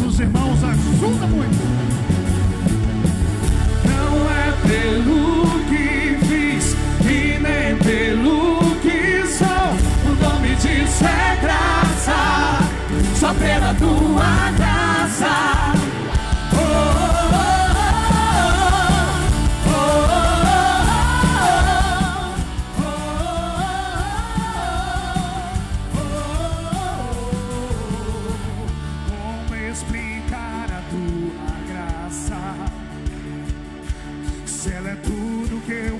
nossos irmãos, ajuda muito. Não é pelo que fiz e nem pelo que sou, o nome disso é graça, só pela tua graça.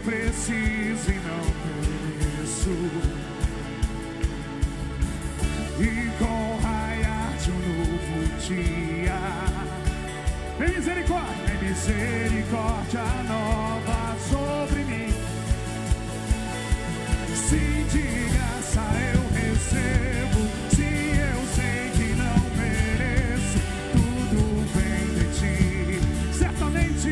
Preciso e não mereço, e com o raiar de um novo dia, vem misericórdia nova sobre mim. Se de graça eu recebo, se eu sei que não mereço, tudo vem de ti, certamente.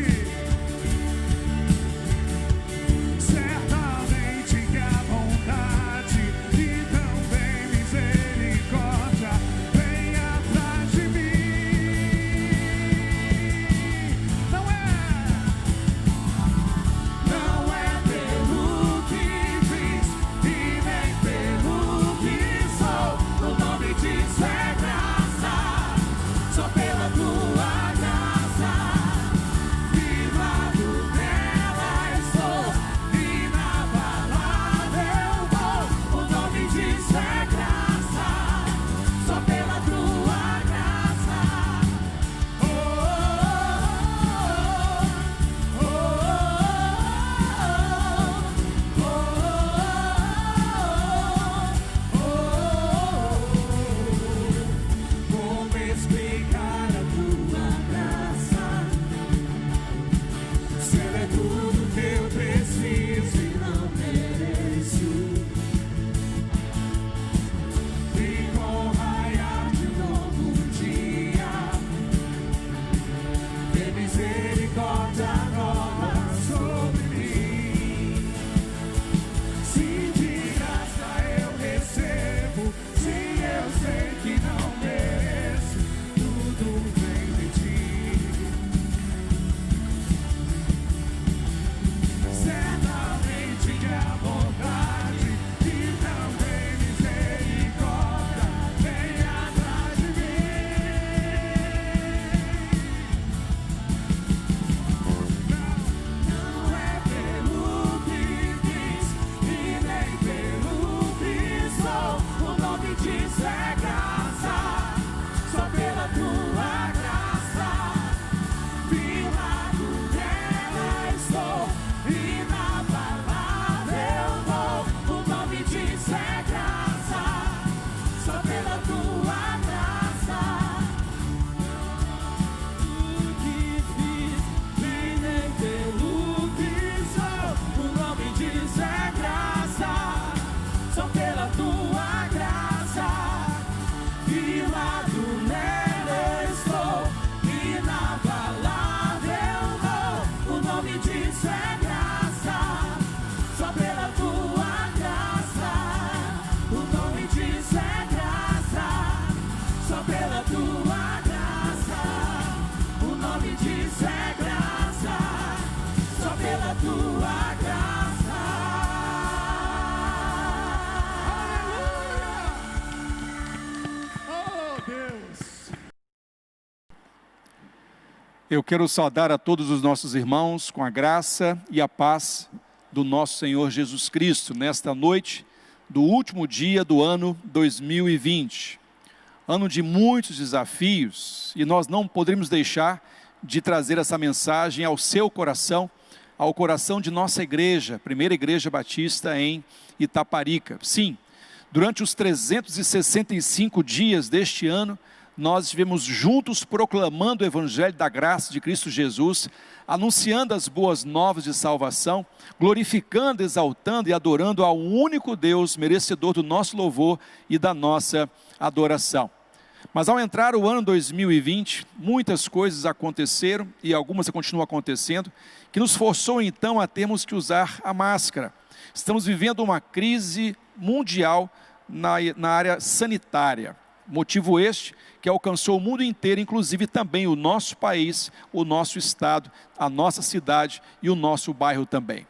Eu quero saudar a todos os nossos irmãos com a graça e a paz do nosso Senhor Jesus Cristo, nesta noite do último dia do ano 2020. Ano de muitos desafios, e nós não poderíamos deixar de trazer essa mensagem ao seu coração, ao coração de nossa igreja, Primeira Igreja Batista em Itaparica. Sim, durante os 365 dias deste ano, nós estivemos juntos proclamando o Evangelho da graça de Cristo Jesus, anunciando as boas novas de salvação, glorificando, exaltando e adorando ao único Deus, merecedor do nosso louvor e da nossa adoração. Mas ao entrar o ano 2020, muitas coisas aconteceram, e algumas continuam acontecendo, que nos forçou então a termos que usar a máscara. Estamos vivendo uma crise mundial na área sanitária. Motivo este que alcançou o mundo inteiro, inclusive também o nosso país, o nosso estado, a nossa cidade e o nosso bairro também.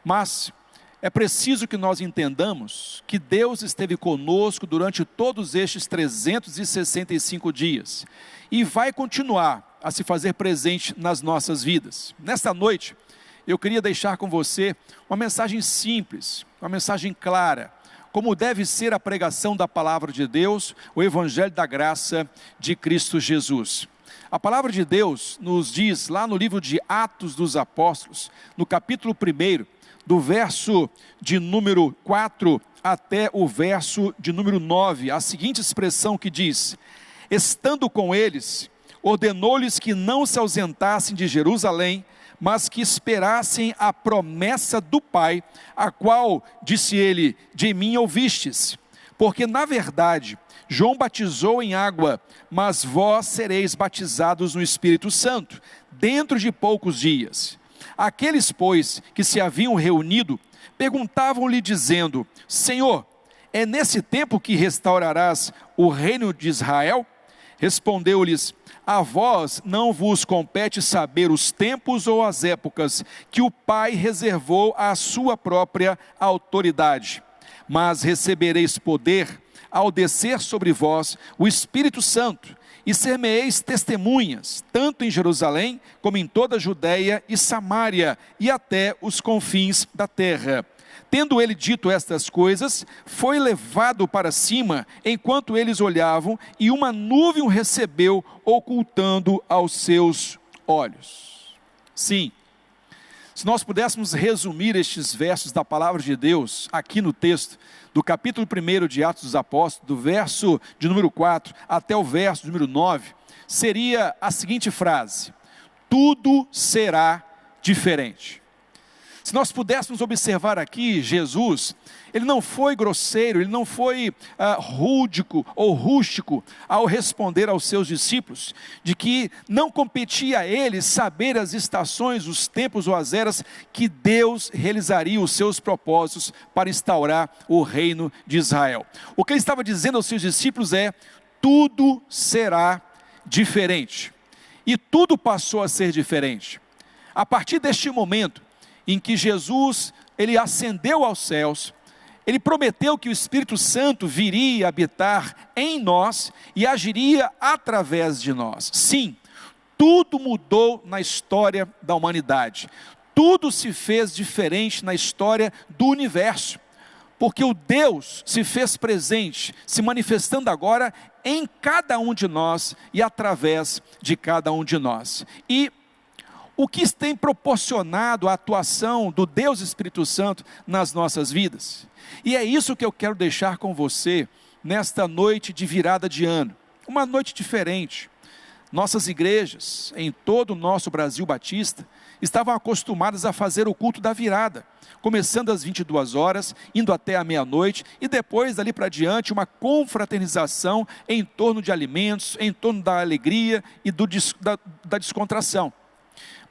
Mas é preciso que nós entendamos que Deus esteve conosco durante todos estes 365 dias e vai continuar a se fazer presente nas nossas vidas. Nesta noite, eu queria deixar com você uma mensagem simples, uma mensagem clara, como deve ser a pregação da palavra de Deus, o evangelho da graça de Cristo Jesus. A palavra de Deus nos diz lá no livro de Atos dos Apóstolos, no capítulo 1, do verso de número 4 até o verso de número 9, a seguinte expressão que diz: estando com eles, ordenou-lhes que não se ausentassem de Jerusalém, mas que esperassem a promessa do Pai, a qual, disse ele, de mim ouvistes. Porque na verdade, João batizou em água, mas vós sereis batizados no Espírito Santo, dentro de poucos dias. Aqueles, pois, que se haviam reunido, perguntavam-lhe dizendo: Senhor, é nesse tempo que restaurarás o reino de Israel? Respondeu-lhes: a vós não vos compete saber os tempos ou as épocas que o Pai reservou à sua própria autoridade. Mas recebereis poder ao descer sobre vós o Espírito Santo, e ser-me-eis testemunhas, tanto em Jerusalém, como em toda a Judeia e Samária, e até os confins da terra. Tendo ele dito estas coisas, foi levado para cima, enquanto eles olhavam, e uma nuvem o recebeu, ocultando aos seus olhos. Sim, se nós pudéssemos resumir estes versos da palavra de Deus, aqui no texto, do capítulo 1 de Atos dos Apóstolos, do verso de número 4 até o verso de número 9, seria a seguinte frase: tudo será diferente. Se nós pudéssemos observar aqui, Jesus, ele não foi grosseiro, ele não foi rúdico ou rústico ao responder aos seus discípulos, de que não competia a ele saber as estações, os tempos ou as eras que Deus realizaria os seus propósitos para instaurar o reino de Israel. O que ele estava dizendo aos seus discípulos é: tudo será diferente. E tudo passou a ser diferente. A partir deste momento, em que Jesus, ele ascendeu aos céus, ele prometeu que o Espírito Santo viria habitar em nós e agiria através de nós. Sim, tudo mudou na história da humanidade, tudo se fez diferente na história do universo, porque o Deus se fez presente, se manifestando agora em cada um de nós e através de cada um de nós. E o que tem proporcionado a atuação do Deus Espírito Santo nas nossas vidas? E é isso que eu quero deixar com você nesta noite de virada de ano, uma noite diferente. Nossas igrejas, em todo o nosso Brasil Batista, estavam acostumadas a fazer o culto da virada, começando às 22 horas, indo até a meia-noite, e depois, dali para diante, uma confraternização em torno de alimentos, em torno da alegria e da descontração.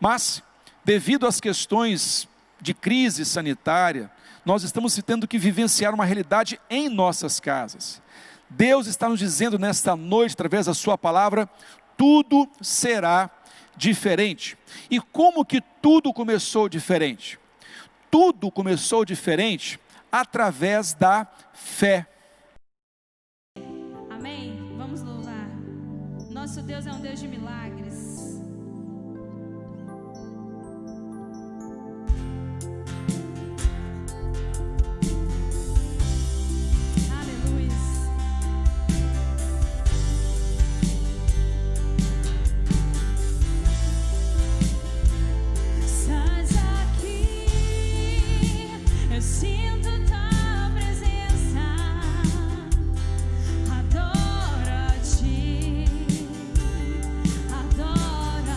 Mas, devido às questões de crise sanitária, nós estamos tendo que vivenciar uma realidade em nossas casas. Deus está nos dizendo nesta noite, através da sua palavra, tudo será diferente. E como que tudo começou diferente? Tudo começou diferente através da fé. Amém? Vamos louvar. Nosso Deus é um Deus de milagres. Sinto tua presença, adoro-te, adoro.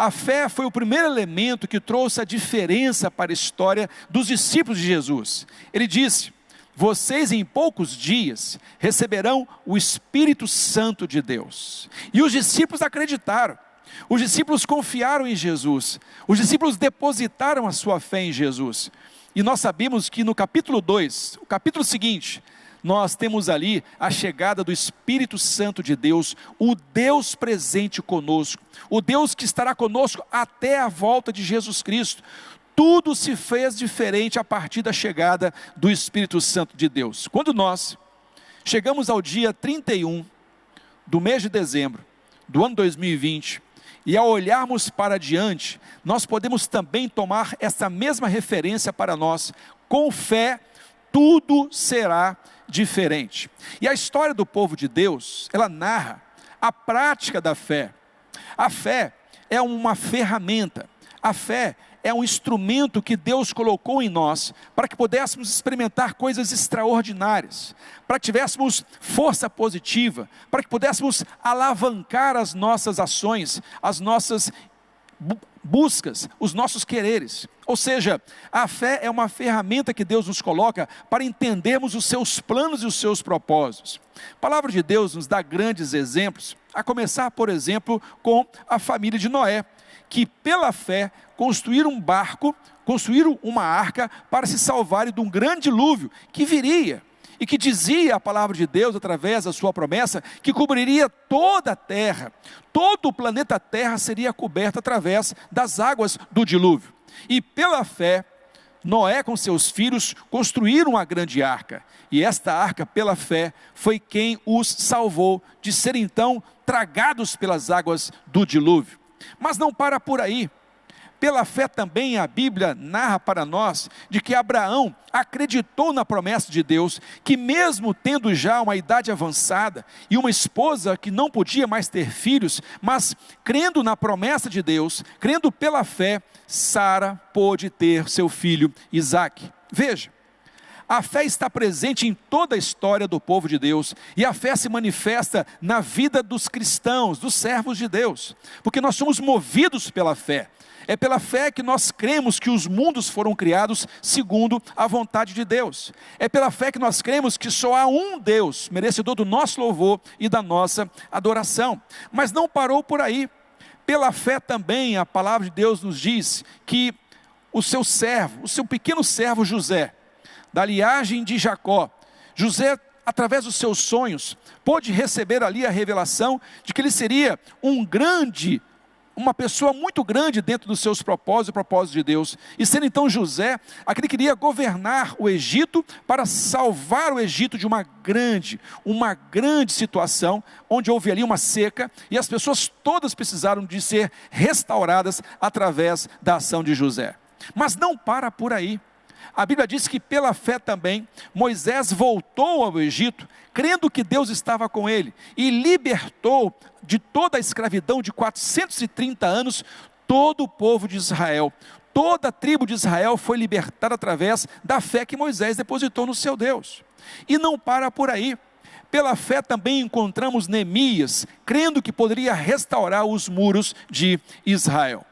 A fé foi o primeiro elemento que trouxe a diferença para a história dos discípulos de Jesus. Ele disse: vocês em poucos dias receberão o Espírito Santo de Deus. E os discípulos acreditaram. Os discípulos confiaram em Jesus. Os discípulos depositaram a sua fé em Jesus. E nós sabemos que no capítulo 2, o capítulo seguinte, nós temos ali a chegada do Espírito Santo de Deus, o Deus presente conosco, o Deus que estará conosco até a volta de Jesus Cristo. Tudo se fez diferente a partir da chegada do Espírito Santo de Deus. Quando nós chegamos ao dia 31 do mês de dezembro do ano 2020, e ao olharmos para diante, nós podemos também tomar essa mesma referência para nós. Com fé, tudo será diferente. E a história do povo de Deus, ela narra a prática da fé. A fé é uma ferramenta. A fé é um instrumento que Deus colocou em nós para que pudéssemos experimentar coisas extraordinárias, para que tivéssemos força positiva, para que pudéssemos alavancar as nossas ações, as nossas buscas, os nossos quereres. Ou seja, a fé é uma ferramenta que Deus nos coloca para entendermos os seus planos e os seus propósitos. A palavra de Deus nos dá grandes exemplos, a começar, por exemplo, com a família de Noé, que pela fé construíram um barco, construíram uma arca para se salvarem de um grande dilúvio que viria, e que dizia a palavra de Deus através da sua promessa, que cobriria toda a terra, todo o planeta Terra seria coberto através das águas do dilúvio. E pela fé, Noé com seus filhos construíram uma grande arca, e esta arca pela fé foi quem os salvou de serem então tragados pelas águas do dilúvio. Mas não para por aí. Pela fé também a Bíblia narra para nós de que Abraão acreditou na promessa de Deus, que mesmo tendo já uma idade avançada e uma esposa que não podia mais ter filhos, mas crendo na promessa de Deus, crendo pela fé, Sara pôde ter seu filho Isaque. Veja, a fé está presente em toda a história do povo de Deus, e a fé se manifesta na vida dos cristãos, dos servos de Deus, porque nós somos movidos pela fé. É pela fé que nós cremos que os mundos foram criados segundo a vontade de Deus. É pela fé que nós cremos que só há um Deus, merecedor do nosso louvor e da nossa adoração. Mas não parou por aí. Pela fé também a palavra de Deus nos diz que o seu servo, o seu pequeno servo José, da linhagem de Jacó, José, através dos seus sonhos, pôde receber ali a revelação de que ele seria uma pessoa muito grande dentro dos seus propósitos e propósitos de Deus, e sendo então José, aquele que iria governar o Egito, para salvar o Egito de uma grande situação, onde houve ali uma seca, e as pessoas todas precisaram de ser restauradas através da ação de José. Mas não para por aí. A Bíblia diz que pela fé também, Moisés voltou ao Egito, crendo que Deus estava com ele, e libertou de toda a escravidão de 430 anos, todo o povo de Israel. Toda a tribo de Israel foi libertada através da fé que Moisés depositou no seu Deus. E não para por aí. Pela fé também encontramos Neemias, crendo que poderia restaurar os muros de Israel.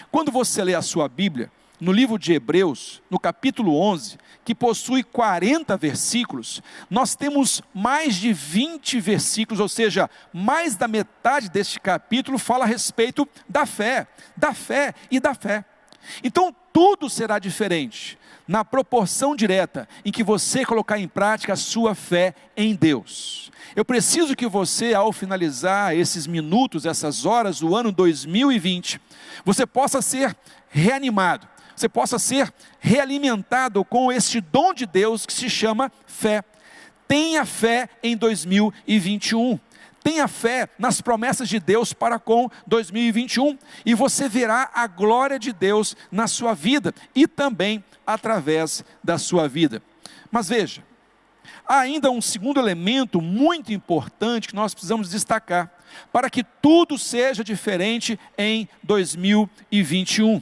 Quando você lê a sua Bíblia, no livro de Hebreus, no capítulo 11, que possui 40 versículos, nós temos mais de 20 versículos, ou seja, mais da metade deste capítulo fala a respeito da fé e da fé. Então tudo será diferente, na proporção direta em que você colocar em prática a sua fé em Deus. Eu preciso que você, ao finalizar esses minutos, essas horas do ano 2020, você possa ser reanimado, você possa ser realimentado com este dom de Deus que se chama fé. Tenha fé em 2021. Tenha fé nas promessas de Deus para com 2021. E você verá a glória de Deus na sua vida e também através da sua vida. Mas veja, há ainda um segundo elemento muito importante que nós precisamos destacar para que tudo seja diferente em 2021.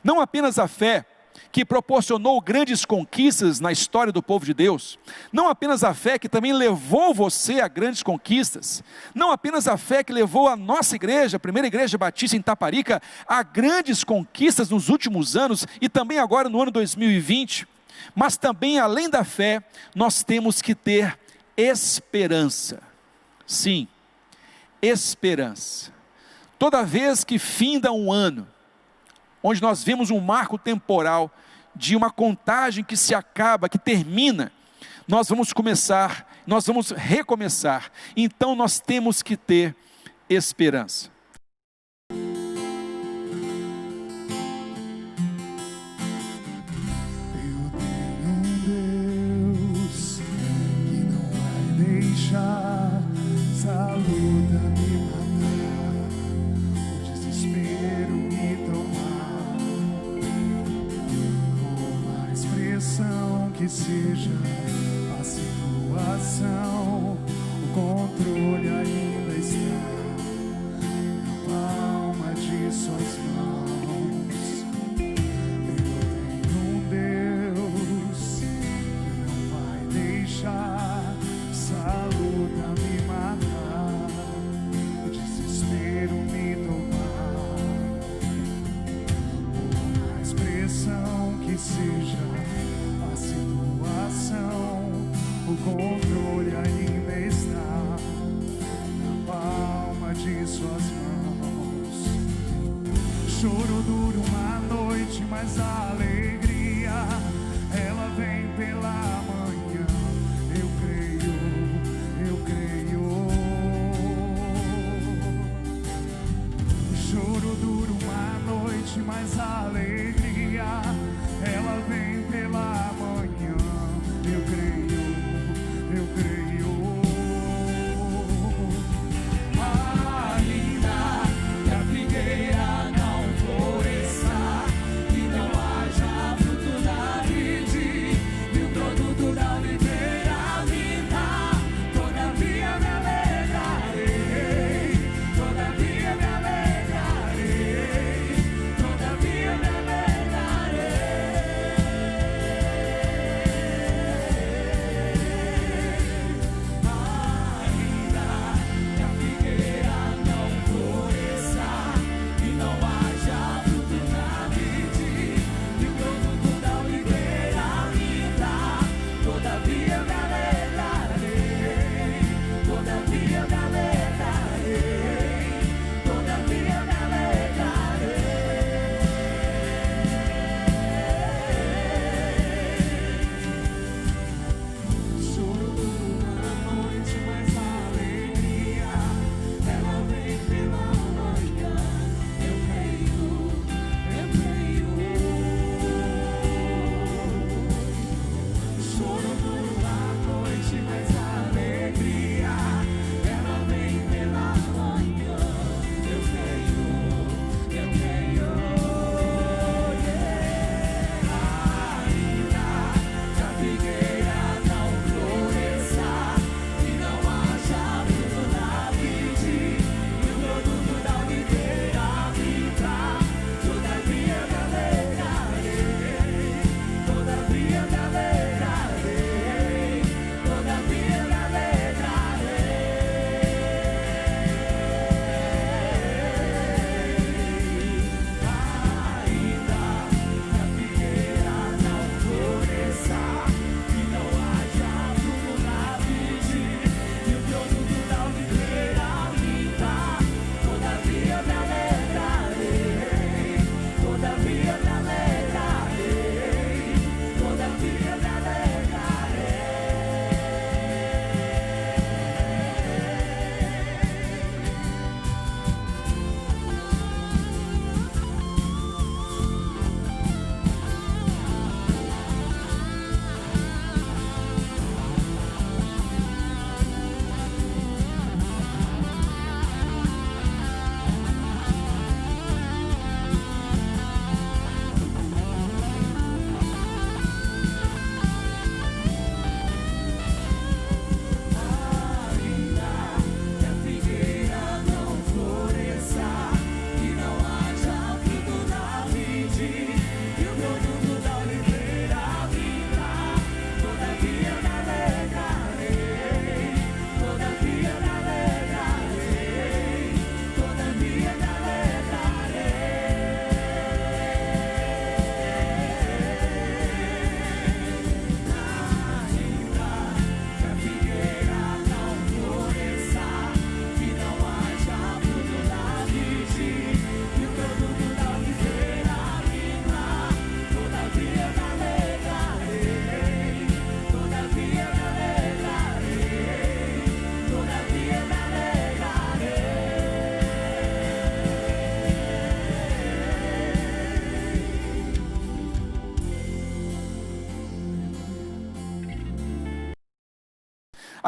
Não apenas a fé, que proporcionou grandes conquistas na história do povo de Deus, não apenas a fé que também levou você a grandes conquistas, não apenas a fé que levou a nossa igreja, a primeira igreja batista em Taparica, a grandes conquistas nos últimos anos e também agora no ano 2020, mas também além da fé, nós temos que ter esperança. Sim, esperança. Toda vez que finda um ano, onde nós vemos um marco temporal de uma contagem que se acaba, que termina, nós vamos recomeçar. Então nós temos que ter esperança. Eu tenho um Deus que não vai deixar essa luta me matar, o desespero me tomar. Por mais pressão que seja a situação, o controle ainda está na palma de suas mãos. Eu tenho um Deus que não vai deixar essa luta me matar, o desespero me tomar. Por mais pressão que seja a situação, o controle ainda está na palma de suas mãos. Choro dura uma noite, mas a alegria ela vem pela manhã. Eu creio, eu creio. Choro dura uma noite, mas a alegria ela vem pela manhã. Eu creio, eu creio. Ainda que a figueira não floresça e não haja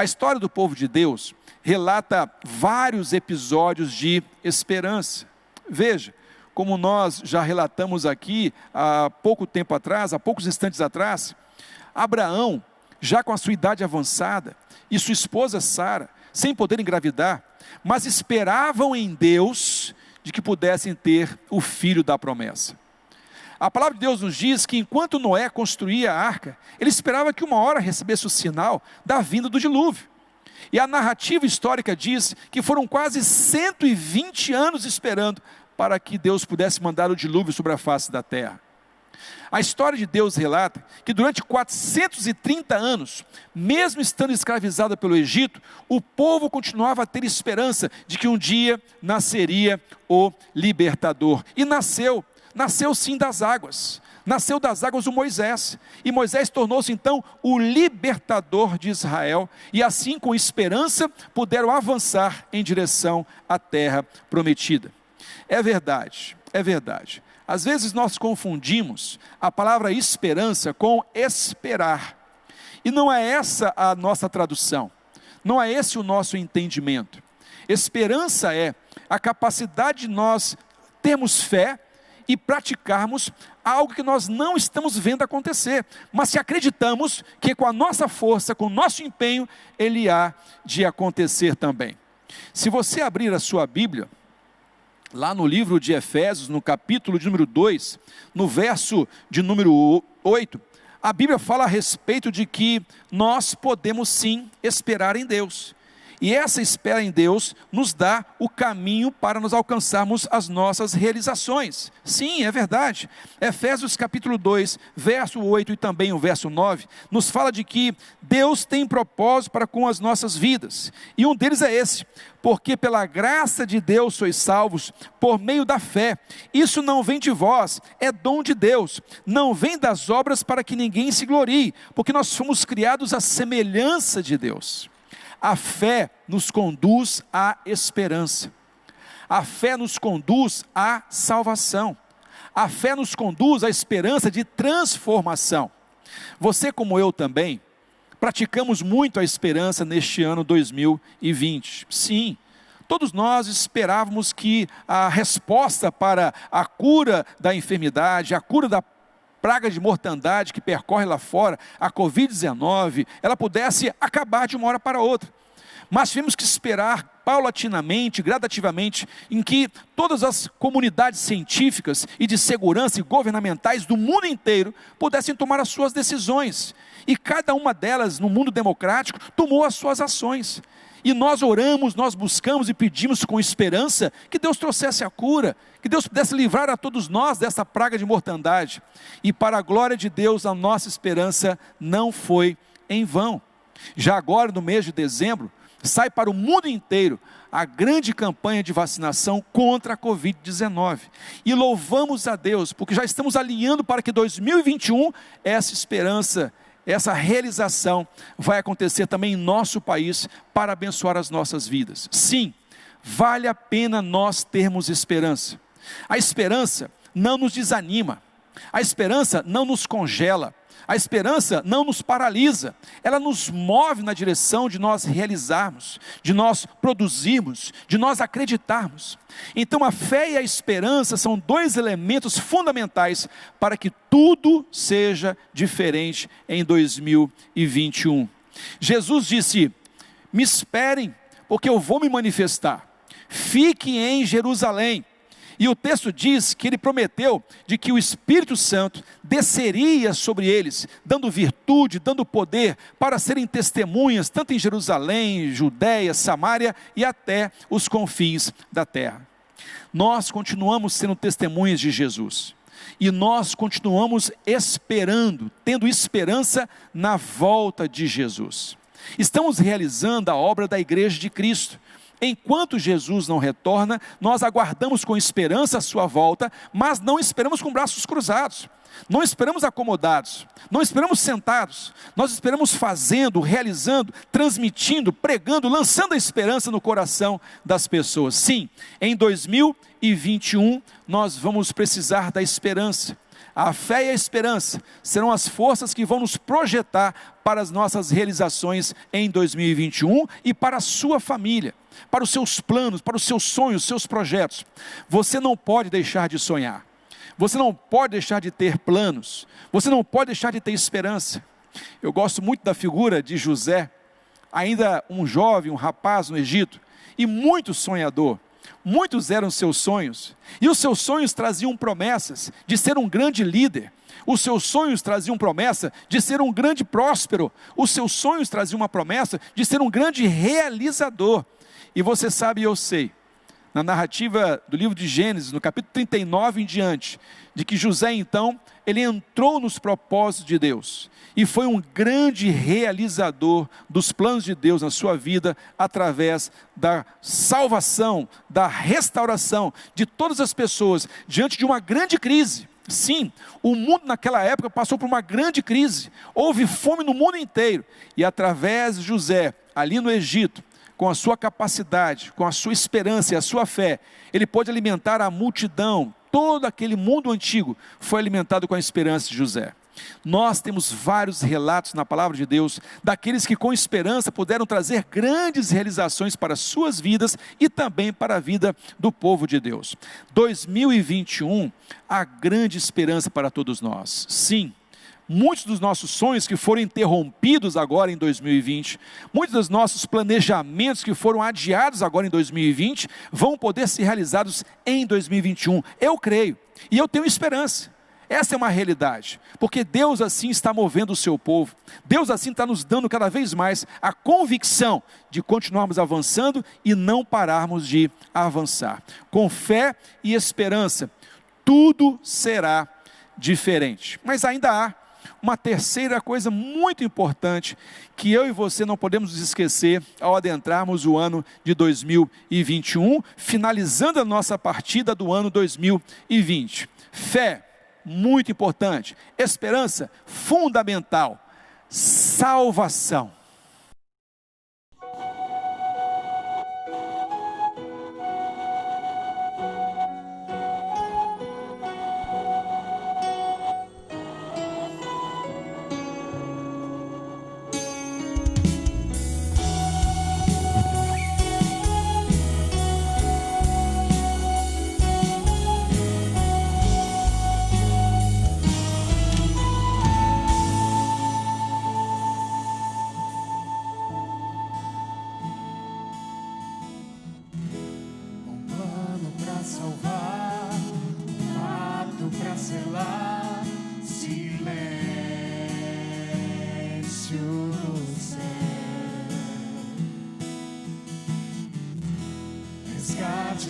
A história do povo de Deus relata vários episódios de esperança. Veja, como nós já relatamos aqui há pouco tempo atrás, há poucos instantes atrás, Abraão, já com a sua idade avançada, e sua esposa Sara, sem poder engravidar, mas esperavam em Deus de que pudessem ter o filho da promessa. A palavra de Deus nos diz que enquanto Noé construía a arca, ele esperava que uma hora recebesse o sinal da vinda do dilúvio. E a narrativa histórica diz que foram quase 120 anos esperando para que Deus pudesse mandar o dilúvio sobre a face da terra. A história de Deus relata que durante 430 anos, mesmo estando escravizado pelo Egito, o povo continuava a ter esperança de que um dia nasceria o libertador. E nasceu sim das águas. Nasceu das águas o Moisés, e Moisés tornou-se então o libertador de Israel, e assim com esperança puderam avançar em direção à terra prometida. É verdade. Às vezes nós confundimos a palavra esperança com esperar, e não é essa a nossa tradução, não é esse o nosso entendimento. Esperança é a capacidade de nós termos fé e praticarmos algo que nós não estamos vendo acontecer, mas que acreditamos que com a nossa força, com o nosso empenho, ele há de acontecer também. Se você abrir a sua Bíblia, lá no livro de Efésios, no capítulo de número 2, no verso de número 8, a Bíblia fala a respeito de que nós podemos sim esperar em Deus. E essa espera em Deus nos dá o caminho para nós alcançarmos as nossas realizações. Sim, é verdade. Efésios capítulo 2, verso 8 e também o verso 9, nos fala de que Deus tem propósito para com as nossas vidas. E um deles é esse: porque pela graça de Deus sois salvos, por meio da fé. Isso não vem de vós, é dom de Deus. Não vem das obras para que ninguém se glorie, porque nós fomos criados à semelhança de Deus. A fé nos conduz à esperança. A fé nos conduz à salvação. A fé nos conduz à esperança de transformação. Você, como eu também, praticamos muito a esperança neste ano 2020. Sim, todos nós esperávamos que a resposta para a cura da enfermidade, a cura da praga de mortandade que percorre lá fora, a Covid-19, ela pudesse acabar de uma hora para outra. Mas tivemos que esperar paulatinamente, gradativamente, em que todas as comunidades científicas e de segurança e governamentais do mundo inteiro pudessem tomar as suas decisões. E cada uma delas, no mundo democrático, tomou as suas ações. E nós oramos, nós buscamos e pedimos com esperança que Deus trouxesse a cura, que Deus pudesse livrar a todos nós dessa praga de mortandade. E para a glória de Deus, a nossa esperança não foi em vão. Já agora, no mês de dezembro, sai para o mundo inteiro a grande campanha de vacinação contra a Covid-19. E louvamos a Deus, porque já estamos alinhando para que 2021, essa esperança, essa realização vai acontecer também em nosso país para abençoar as nossas vidas. Sim, vale a pena nós termos esperança. A esperança não nos desanima, a esperança não nos congela, a esperança não nos paralisa, ela nos move na direção de nós realizarmos, de nós produzirmos, de nós acreditarmos. Então a fé e a esperança são dois elementos fundamentais para que tudo seja diferente em 2021. Jesus disse: me esperem, porque eu vou me manifestar, fiquem em Jerusalém. E o texto diz que ele prometeu de que o Espírito Santo desceria sobre eles, dando virtude, dando poder para serem testemunhas, tanto em Jerusalém, Judéia, Samária e até os confins da terra. Nós continuamos sendo testemunhas de Jesus. E nós continuamos esperando, tendo esperança na volta de Jesus. Estamos realizando a obra da Igreja de Cristo. Enquanto Jesus não retorna, nós aguardamos com esperança a sua volta, mas não esperamos com braços cruzados, não esperamos acomodados, não esperamos sentados, nós esperamos fazendo, realizando, transmitindo, pregando, lançando a esperança no coração das pessoas. Sim, em 2021 nós vamos precisar da esperança. A fé e a esperança serão as forças que vão nos projetar para as nossas realizações em 2021 e para a sua família, para os seus planos, para os seus sonhos, seus projetos. Você não pode deixar de sonhar. Você não pode deixar de ter planos. Você não pode deixar de ter esperança. Eu gosto muito da figura de José, ainda um jovem, um rapaz no Egito, e muito sonhador. Muitos eram seus sonhos, e os seus sonhos traziam promessas de ser um grande líder. Os seus sonhos traziam promessa de ser um grande próspero. Os seus sonhos traziam uma promessa de ser um grande realizador. E você sabe, eu sei, na narrativa do livro de Gênesis, no capítulo 39 em diante, de que José então, ele entrou nos propósitos de Deus, e foi um grande realizador dos planos de Deus na sua vida, através da salvação, da restauração de todas as pessoas, diante de uma grande crise. Sim, o mundo naquela época passou por uma grande crise, houve fome no mundo inteiro, e através de José, ali no Egito, com a sua capacidade, com a sua esperança e a sua fé, ele pôde alimentar a multidão. Todo aquele mundo antigo foi alimentado com a esperança de José. Nós temos vários relatos na palavra de Deus, daqueles que com esperança puderam trazer grandes realizações para as suas vidas e também para a vida do povo de Deus. 2021, há grande esperança para todos nós. Sim, muitos dos nossos sonhos que foram interrompidos agora em 2020, muitos dos nossos planejamentos que foram adiados agora em 2020, vão poder ser realizados em 2021. Eu creio, e eu tenho esperança. Essa é uma realidade, porque Deus assim está movendo o seu povo. Deus assim está nos dando cada vez mais a convicção de continuarmos avançando e não pararmos de avançar. Com fé e esperança, tudo será diferente. Mas ainda há uma terceira coisa muito importante que eu e você não podemos nos esquecer ao adentrarmos o ano de 2021, finalizando a nossa partida do ano 2020. Fé, muito importante. Esperança, fundamental. Salvação.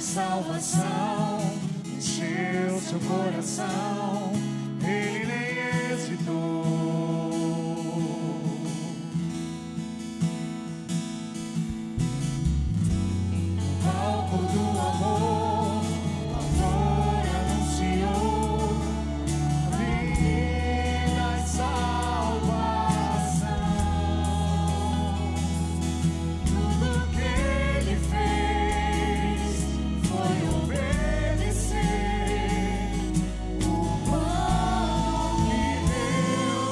Salvação encheu seu coração, ele nem hesitou. No palco do amor, o amor anunciou vida e salvação. Tudo que ele fez foi obedecer o pão que Deus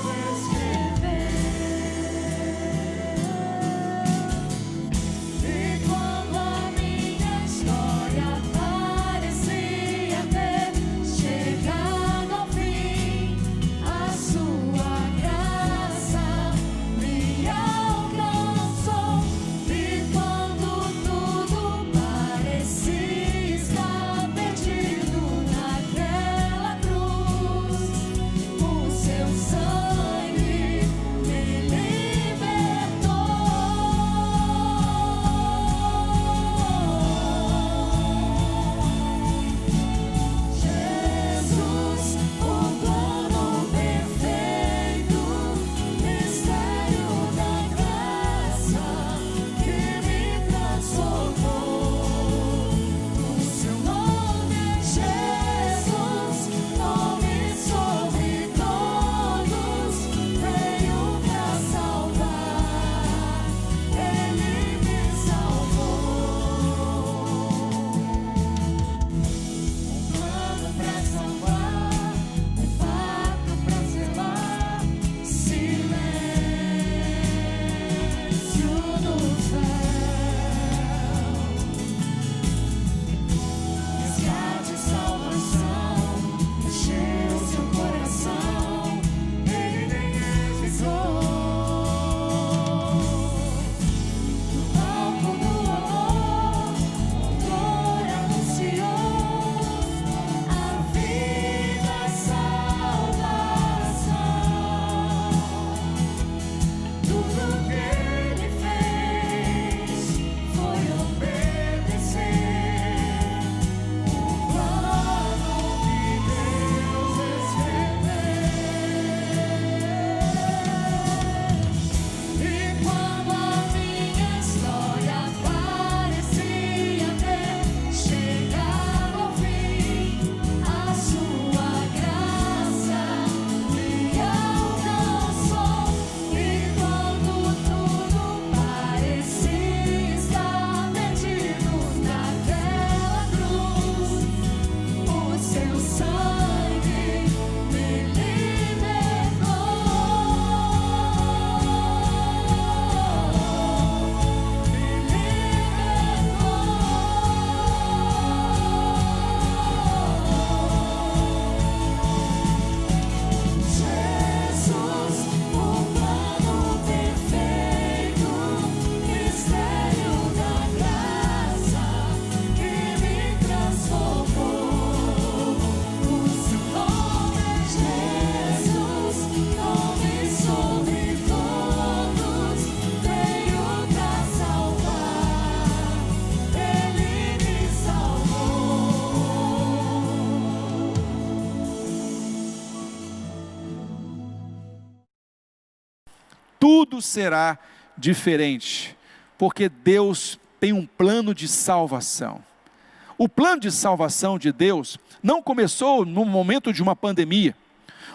tudo será diferente, porque Deus tem um plano de salvação. O plano de salvação de Deus não começou no momento de uma pandemia.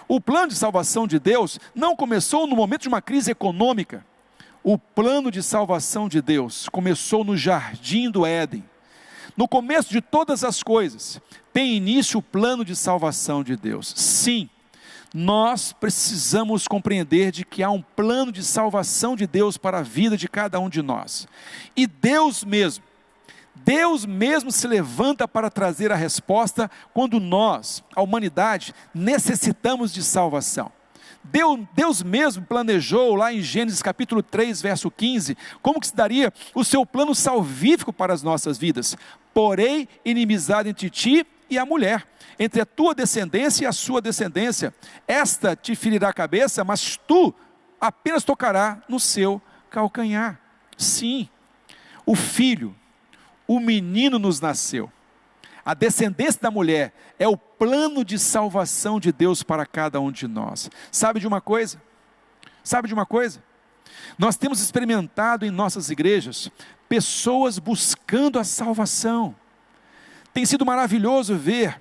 O plano de salvação de Deus não começou no momento de uma crise econômica. O plano de salvação de Deus começou no jardim do Éden. No começo de todas as coisas, tem início o plano de salvação de Deus. Sim, nós precisamos compreender de que há um plano de salvação de Deus para a vida de cada um de nós. E Deus mesmo se levanta para trazer a resposta quando nós, a humanidade, necessitamos de salvação. Deus mesmo planejou lá em Gênesis capítulo 3, verso 15, como que se daria o seu plano salvífico para as nossas vidas. Porém, inimizade entre ti e a mulher, entre a tua descendência e a sua descendência. Esta te ferirá a cabeça, mas tu apenas tocará no seu calcanhar. Sim, o filho, o menino nos nasceu. A descendência da mulher é o plano de salvação de Deus para cada um de nós. Sabe de uma coisa? Nós temos experimentado em nossas igrejas pessoas buscando a salvação. Tem sido maravilhoso ver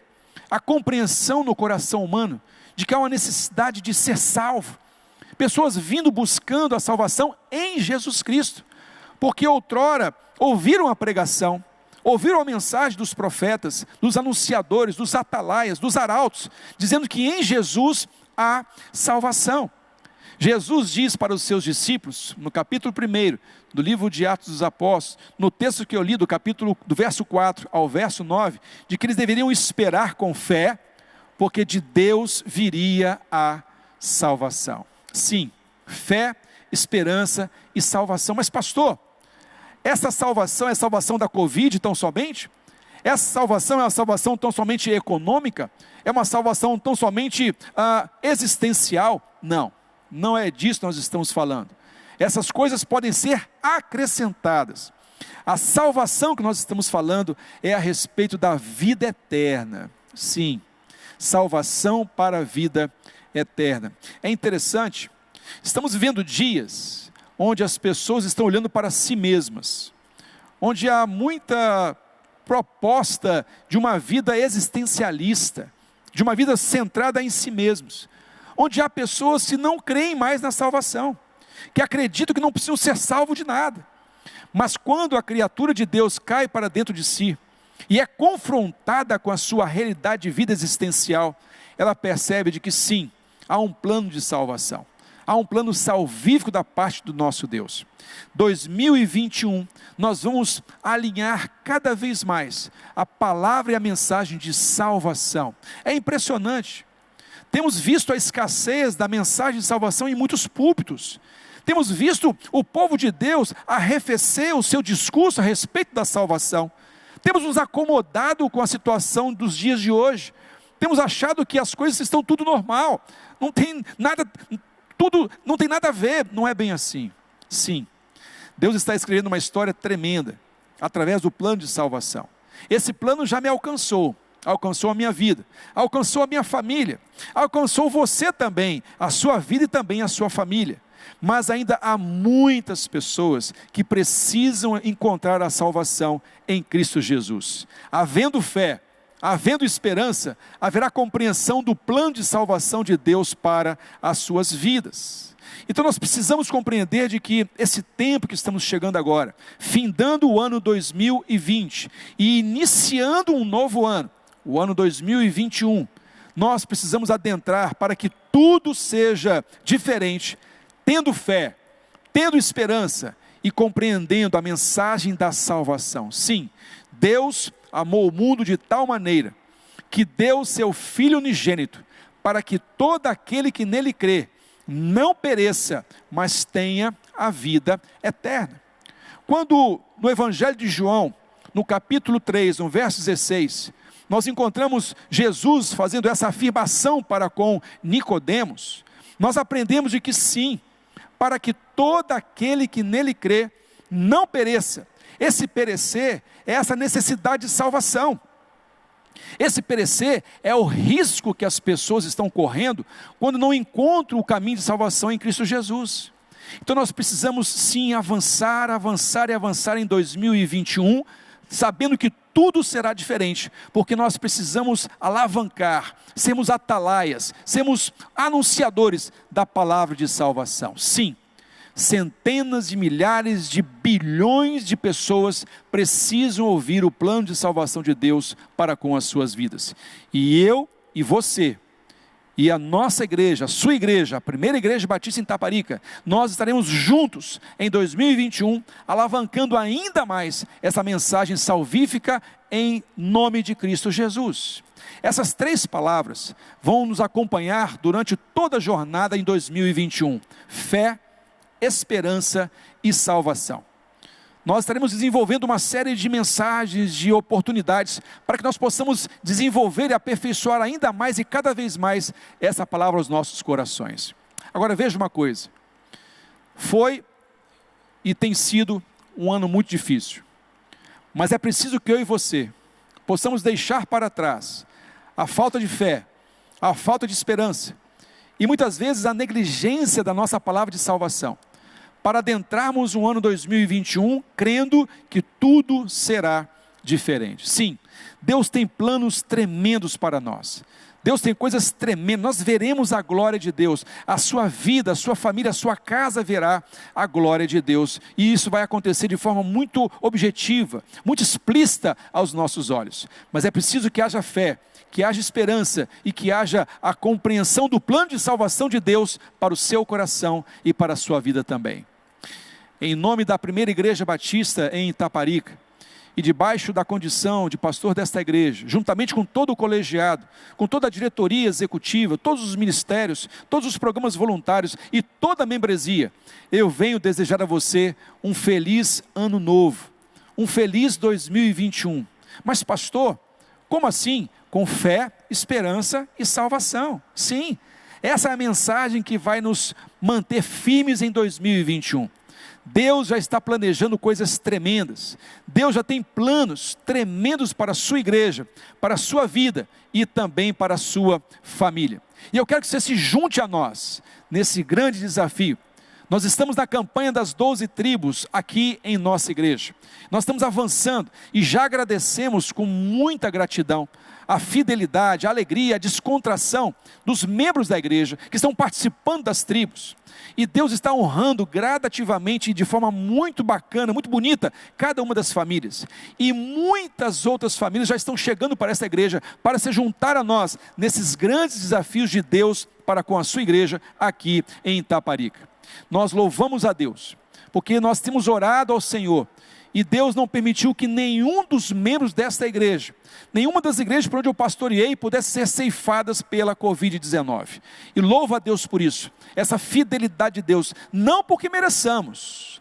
a compreensão no coração humano de que há uma necessidade de ser salvo. Pessoas vindo buscando a salvação em Jesus Cristo, porque outrora ouviram a pregação, ouviram a mensagem dos profetas, dos anunciadores, dos atalaias, dos arautos, dizendo que em Jesus há salvação. Jesus diz para os seus discípulos, no capítulo 1 do livro de Atos dos Apóstolos, no texto que eu li, do verso 4 ao verso 9, de que eles deveriam esperar com fé, porque de Deus viria a salvação. Sim, fé, esperança e salvação. Mas pastor, essa salvação é a salvação da Covid tão somente? Essa salvação é uma salvação tão somente econômica? É uma salvação tão somente existencial? Não é disso que nós estamos falando. Essas coisas podem ser acrescentadas. A salvação que nós estamos falando é a respeito da vida eterna. Sim, salvação para a vida eterna. É interessante, estamos vivendo dias onde as pessoas estão olhando para si mesmas, onde há muita proposta de uma vida existencialista, de uma vida centrada em si mesmos, onde há pessoas que não creem mais na salvação, que acreditam que não precisam ser salvos de nada. Mas quando a criatura de Deus cai para dentro de si, e é confrontada com a sua realidade de vida existencial, ela percebe de que sim, há um plano de salvação, há um plano salvífico da parte do nosso Deus. 2021, nós vamos alinhar cada vez mais a palavra e a mensagem de salvação. É impressionante. Temos visto a escassez da mensagem de salvação em muitos púlpitos. Temos visto o povo de Deus arrefecer o seu discurso a respeito da salvação. Temos nos acomodado com a situação dos dias de hoje. Temos achado que as coisas estão tudo normal. Não tem nada a ver. Não é bem assim. Sim, Deus está escrevendo uma história tremenda através do plano de salvação. Esse plano já me alcançou a minha vida, alcançou a minha família, alcançou você também, a sua vida e também a sua família. Mas ainda há muitas pessoas que precisam encontrar a salvação em Cristo Jesus. Havendo fé, havendo esperança, haverá compreensão do plano de salvação de Deus para as suas vidas. Então nós precisamos compreender de que esse tempo que estamos chegando agora, findando o ano 2020 e iniciando um novo ano, o ano 2021, nós precisamos adentrar para que tudo seja diferente, tendo fé, tendo esperança e compreendendo a mensagem da salvação. Sim, Deus amou o mundo de tal maneira que deu seu Filho unigênito para que todo aquele que nele crê não pereça, mas tenha a vida eterna. Quando no Evangelho de João, no capítulo 3, no verso 16, nós encontramos Jesus fazendo essa afirmação para com Nicodemos, nós aprendemos de que sim, para que todo aquele que nele crê não pereça. Esse perecer é essa necessidade de salvação. Esse perecer é o risco que as pessoas estão correndo quando não encontram o caminho de salvação em Cristo Jesus. Então nós precisamos sim avançar e avançar em 2021, sabendo que tudo será diferente, porque nós precisamos alavancar, sermos atalaias, sermos anunciadores da palavra de salvação. Sim, centenas de milhares de bilhões de pessoas precisam ouvir o plano de salvação de Deus para com as suas vidas. E eu e você, e a nossa igreja, a sua igreja, a primeira igreja batista em Itaparica, nós estaremos juntos em 2021, alavancando ainda mais essa mensagem salvífica em nome de Cristo Jesus. Essas 3 palavras vão nos acompanhar durante toda a jornada em 2021: fé, esperança e salvação. Nós estaremos desenvolvendo uma série de mensagens, de oportunidades, para que nós possamos desenvolver e aperfeiçoar ainda mais e cada vez mais essa palavra aos nossos corações. Agora veja uma coisa, foi e tem sido um ano muito difícil, mas é preciso que eu e você possamos deixar para trás a falta de fé, a falta de esperança, e muitas vezes a negligência da nossa palavra de salvação, para adentrarmos o ano 2021, crendo que tudo será diferente. Sim, Deus tem planos tremendos para nós. Deus tem coisas tremendas, nós veremos a glória de Deus, a sua vida, a sua família, a sua casa verá a glória de Deus, e isso vai acontecer de forma muito objetiva, muito explícita aos nossos olhos, mas é preciso que haja fé, que haja esperança e que haja a compreensão do plano de salvação de Deus para o seu coração e para a sua vida também. Em nome da primeira igreja batista em Itaparica, e debaixo da condição de pastor desta igreja, juntamente com todo o colegiado, com toda a diretoria executiva, todos os ministérios, todos os programas voluntários e toda a membresia, eu venho desejar a você um feliz ano novo, um feliz 2021. Mas pastor, como assim? Com fé, esperança e salvação. Sim, essa é a mensagem que vai nos manter firmes em 2021. Deus já está planejando coisas tremendas, Deus já tem planos tremendos para a sua igreja, para a sua vida e também para a sua família. E eu quero que você se junte a nós, nesse grande desafio. Nós estamos na campanha das 12 tribos aqui em nossa igreja, nós estamos avançando e já agradecemos com muita gratidão a fidelidade, a alegria, a descontração dos membros da igreja que estão participando das tribos. E Deus está honrando gradativamente e de forma muito bacana, muito bonita, cada uma das famílias. E muitas outras famílias já estão chegando para essa igreja, para se juntar a nós, nesses grandes desafios de Deus para com a sua igreja aqui em Itaparica. Nós louvamos a Deus, porque nós temos orado ao Senhor, e Deus não permitiu que nenhum dos membros desta igreja, nenhuma das igrejas por onde eu pastoreei, pudesse ser ceifadas pela Covid-19. E louvo a Deus por isso, essa fidelidade de Deus, não porque mereçamos,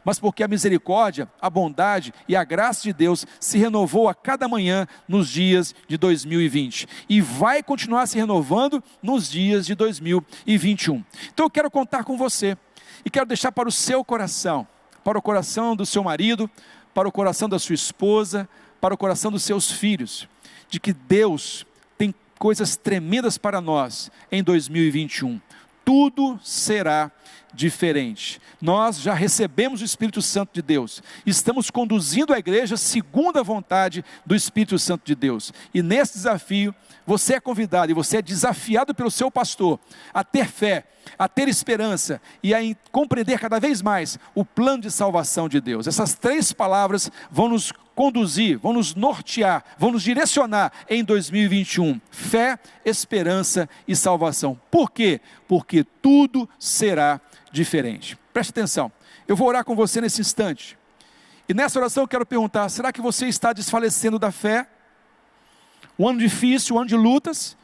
mas porque a misericórdia, a bondade e a graça de Deus se renovou a cada manhã nos dias de 2020. E vai continuar se renovando nos dias de 2021. Então eu quero contar com você, e quero deixar para o seu coração, para o coração do seu marido, para o coração da sua esposa, para o coração dos seus filhos, de que Deus tem coisas tremendas para nós em 2021. Tudo será diferente. Nós já recebemos o Espírito Santo de Deus, estamos conduzindo a igreja segundo a vontade do Espírito Santo de Deus, e nesse desafio, você é convidado e você é desafiado pelo seu pastor a ter fé, a ter esperança e a compreender cada vez mais o plano de salvação de Deus. Essas 3 palavras vão nos conduzir, vão nos nortear, vão nos direcionar em 2021. Fé, esperança e salvação. Por quê? Porque tudo será diferente. Preste atenção, eu vou orar com você nesse instante. E nessa oração eu quero perguntar, será que você está desfalecendo da fé? Um ano difícil, um ano de lutas,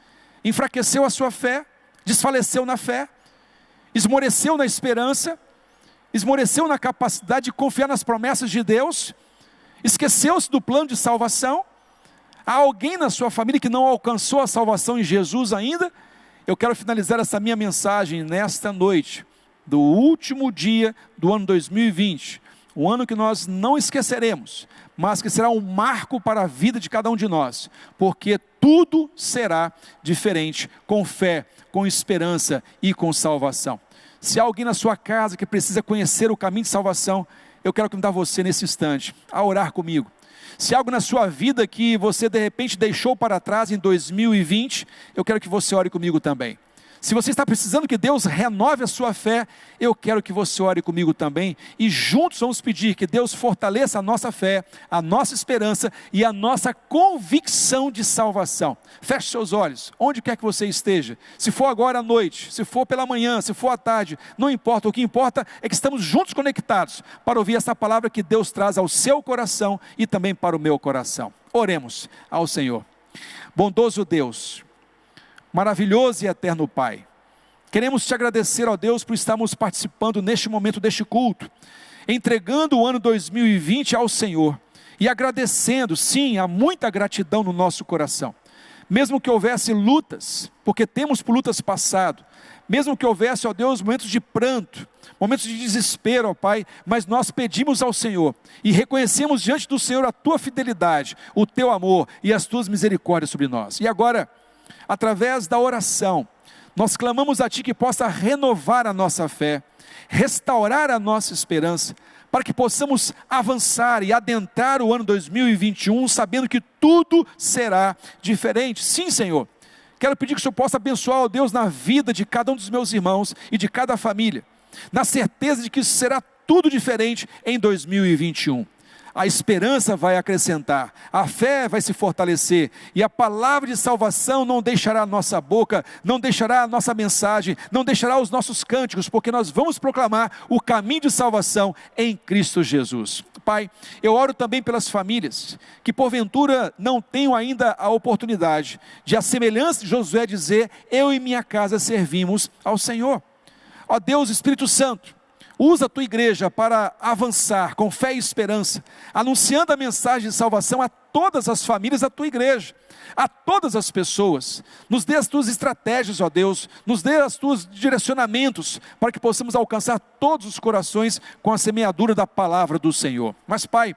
enfraqueceu a sua fé, desfaleceu na fé, esmoreceu na esperança, esmoreceu na capacidade de confiar nas promessas de Deus, esqueceu-se do plano de salvação. Há alguém na sua família que não alcançou a salvação em Jesus ainda? Eu quero finalizar essa minha mensagem nesta noite, do último dia do ano 2020, um ano que nós não esqueceremos, mas que será um marco para a vida de cada um de nós, porque tudo será diferente, com fé, com esperança e com salvação. Se há alguém na sua casa que precisa conhecer o caminho de salvação, eu quero convidar você nesse instante a orar comigo. Se há algo na sua vida que você de repente deixou para trás em 2020, eu quero que você ore comigo também. Se você está precisando que Deus renove a sua fé, eu quero que você ore comigo também, e juntos vamos pedir que Deus fortaleça a nossa fé, a nossa esperança e a nossa convicção de salvação. Feche seus olhos, onde quer que você esteja, se for agora à noite, se for pela manhã, se for à tarde, não importa, o que importa é que estamos juntos conectados, para ouvir essa palavra que Deus traz ao seu coração e também para o meu coração. Oremos ao Senhor. Bondoso Deus, maravilhoso e eterno Pai, queremos te agradecer, ó Deus, por estarmos participando neste momento deste culto, entregando o ano 2020 ao Senhor, e agradecendo, sim, há muita gratidão no nosso coração, mesmo que houvesse lutas, porque temos por lutas passado, mesmo que houvesse, ó Deus, momentos de pranto, momentos de desespero, ó Pai, mas nós pedimos ao Senhor, e reconhecemos diante do Senhor a tua fidelidade, o teu amor e as tuas misericórdias sobre nós. E agora, através da oração, nós clamamos a Ti que possa renovar a nossa fé, restaurar a nossa esperança, para que possamos avançar e adentrar o ano 2021, sabendo que tudo será diferente. Sim, Senhor, quero pedir que o Senhor possa abençoar, ó Deus, na vida de cada um dos meus irmãos e de cada família, na certeza de que isso será tudo diferente em 2021. A esperança vai acrescentar, a fé vai se fortalecer, e a palavra de salvação não deixará a nossa boca, não deixará a nossa mensagem, não deixará os nossos cânticos, porque nós vamos proclamar o caminho de salvação em Cristo Jesus. Pai, eu oro também pelas famílias, que porventura não tenham ainda a oportunidade de, a semelhança de Josué, dizer: eu e minha casa servimos ao Senhor. Ó Deus, Espírito Santo, usa a tua igreja para avançar com fé e esperança, anunciando a mensagem de salvação a todas as famílias da tua igreja, a todas as pessoas. Nos dê as tuas estratégias, ó Deus, nos dê os teus direcionamentos, para que possamos alcançar todos os corações com a semeadura da palavra do Senhor. Mas Pai,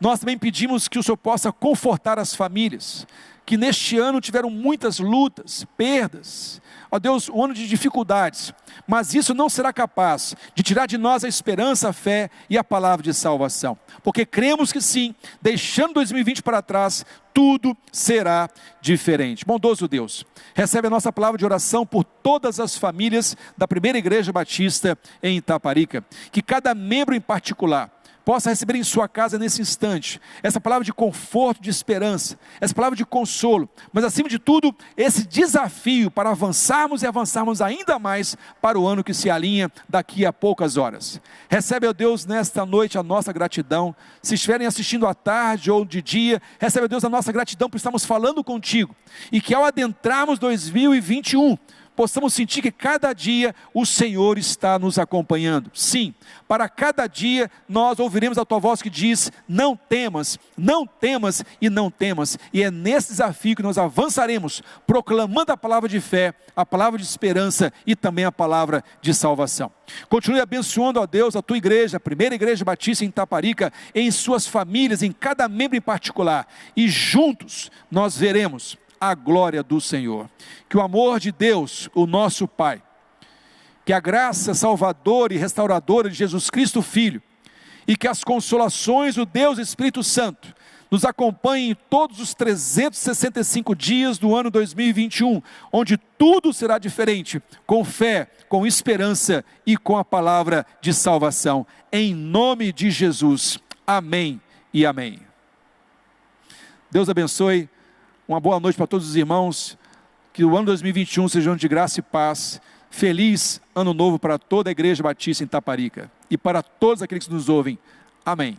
nós também pedimos que o Senhor possa confortar as famílias, que neste ano tiveram muitas lutas, perdas, ó Deus, um ano de dificuldades, mas isso não será capaz de tirar de nós a esperança, a fé e a palavra de salvação, porque cremos que sim, deixando 2020 para trás, tudo será diferente. Bondoso Deus, recebe a nossa palavra de oração por todas as famílias da Primeira Igreja Batista em Itaparica, que cada membro em particular possa receber em sua casa nesse instante, essa palavra de conforto, de esperança, essa palavra de consolo, mas acima de tudo, esse desafio para avançarmos e avançarmos ainda mais para o ano que se alinha daqui a poucas horas. Recebe, ó Deus, nesta noite a nossa gratidão. Se estiverem assistindo à tarde ou de dia, recebe, ó Deus, a nossa gratidão por estarmos falando contigo, e que ao adentrarmos 2021, possamos sentir que cada dia o Senhor está nos acompanhando. Sim, para cada dia nós ouviremos a tua voz que diz: não temas, não temas e não temas. E é nesse desafio que nós avançaremos, proclamando a palavra de fé, a palavra de esperança e também a palavra de salvação. Continue abençoando, ó Deus, a tua igreja, a Primeira Igreja Batista em Itaparica, em suas famílias, em cada membro em particular, e juntos nós veremos a glória do Senhor. Que o amor de Deus, o nosso Pai, que a graça salvadora e restauradora de Jesus Cristo Filho, e que as consolações do Deus Espírito Santo nos acompanhem em todos os 365 dias do ano 2021, onde tudo será diferente, com fé, com esperança e com a palavra de salvação, em nome de Jesus, amém e amém. Deus abençoe. Uma boa noite para todos os irmãos, que o ano 2021 seja um ano de graça e paz. Feliz ano novo para toda a Igreja Batista em Itaparica, e para todos aqueles que nos ouvem, amém.